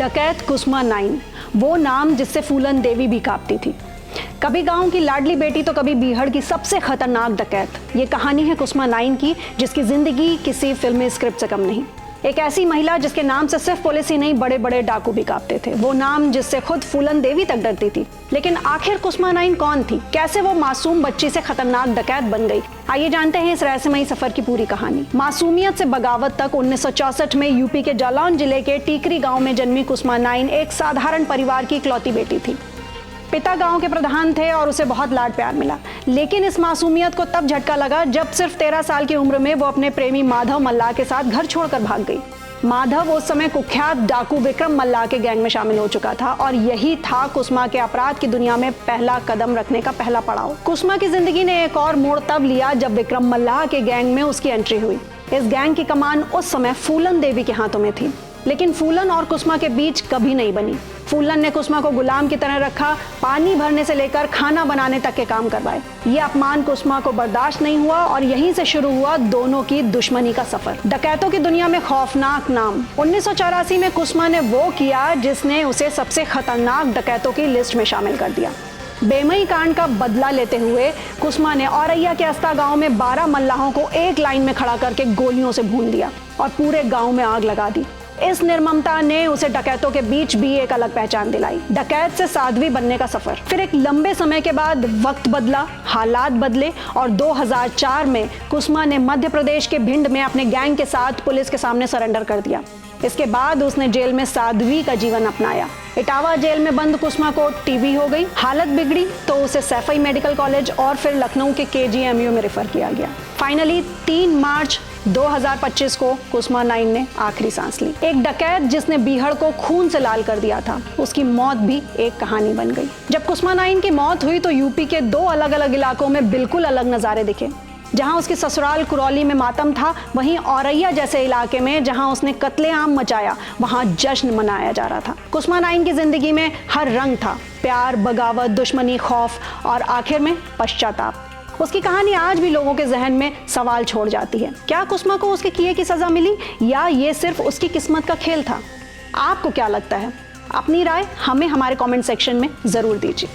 डकैत कुसुमा नाइन, वो नाम जिससे फूलन देवी भी कांपती थी। कभी गांव की लाडली बेटी तो कभी बीहड़ की सबसे खतरनाक डकैत। ये कहानी है कुसुमा नाइन की, जिसकी जिंदगी किसी फिल्मी स्क्रिप्ट से कम नहीं। एक ऐसी महिला जिसके नाम से सिर्फ पुलिस ही नहीं, बड़े बड़े डाकू भी कांपते थे। वो नाम जिससे खुद फूलन देवी तक डरती थी। लेकिन आखिर कुसुमा नाइन कौन थी? कैसे वो मासूम बच्ची से खतरनाक डकैत बन गई? आइए जानते हैं इस रहस्यमयी सफर की पूरी कहानी। मासूमियत से बगावत तक 1964 में यूपी के जालौन जिले के टीकरी गांव में जन्मी कुसुमा नाइन एक साधारण परिवार की इकलौती बेटी थी। पिता गांव के प्रधान थे और उसे बहुत लाड प्यार मिला। लेकिन इस मासूमियत को तब झटका लगा जब सिर्फ 13 साल की उम्र में वो अपने प्रेमी माधव मल्लाह के साथ घर छोड़कर भाग गई। माधव उस समय कुख्यात डाकू विक्रम मल्लाह के गैंग में शामिल हो चुका था और यही था कुसुमा के अपराध की दुनिया में पहला कदम रखने का पहला पड़ाव। कुसुमा की जिंदगी ने एक और मोड़ तब लिया जब विक्रम मल्लाह के गैंग में उसकी एंट्री हुई। इस गैंग की कमान उस समय फूलन देवी के हाथों में थी। लेकिन फूलन और कुसुमा के बीच कभी नहीं बनी। फूलन ने कुसुमा को गुलाम की तरह रखा, पानी भरने से लेकर खाना बनाने तक के काम करवाए। ये अपमान कुसुमा को बर्दाश्त नहीं हुआ और यहीं से शुरू हुआ दोनों की दुश्मनी का सफर। डकैतों की दुनिया में खौफनाक नाम। 1984 में कुसुमा ने वो किया जिसने उसे सबसे खतरनाक डकैतों की लिस्ट में शामिल कर दिया। बेमई कांड का बदला लेते हुए कुसुमा ने औरैया के अस्ता गांव में 12 मल्लाहों को एक लाइन में खड़ा करके गोलियों से भून दिया और पूरे गांव में आग लगा दी। इस निर्ममता ने उसे डकैतों के बीच भी एक अलग पहचान दिलाई। डकैत से साध्वी बनने का सफर। फिर एक लंबे समय के बाद वक्त बदला, हालात बदले और 2004 में कुसुमा ने मध्य प्रदेश के भिंड में अपने गैंग के साथ पुलिस के सामने सरेंडर कर दिया। इसके बाद उसने जेल में साध्वी का जीवन अपनाया। इटावा जेल में बंद कुसुमा को टीबी हो गई, हालत बिगड़ी तो उसे सैफई मेडिकल कॉलेज और फिर लखनऊ के KGMU में रेफर किया गया। फाइनली 3 मार्च 2025 को कुसुमा नाइन ने आखिरी सांस ली। एक डकैत जिसने बीहड़ को खून से लाल कर दिया था, उसकी मौत भी एक कहानी बन गई। जब कुसुमा नाइन की मौत हुई तो यूपी के 2 अलग अलग इलाकों में बिल्कुल अलग नजारे दिखे। जहां उसकी ससुराल कुरौली में मातम था, वहीं औरैया जैसे इलाके में जहां उसने कत्लेआम मचाया, वहां जश्न मनाया जा रहा था। कुसुमा नाइन की जिंदगी में हर रंग था, प्यार, बगावत, दुश्मनी, खौफ और आखिर में पश्चाताप। उसकी कहानी आज भी लोगों के जहन में सवाल छोड़ जाती है। क्या कुसुमा को उसके किए की सजा मिली या ये सिर्फ उसकी किस्मत का खेल था? आपको क्या लगता है? अपनी राय हमें हमारे कमेंट सेक्शन में जरूर दीजिए।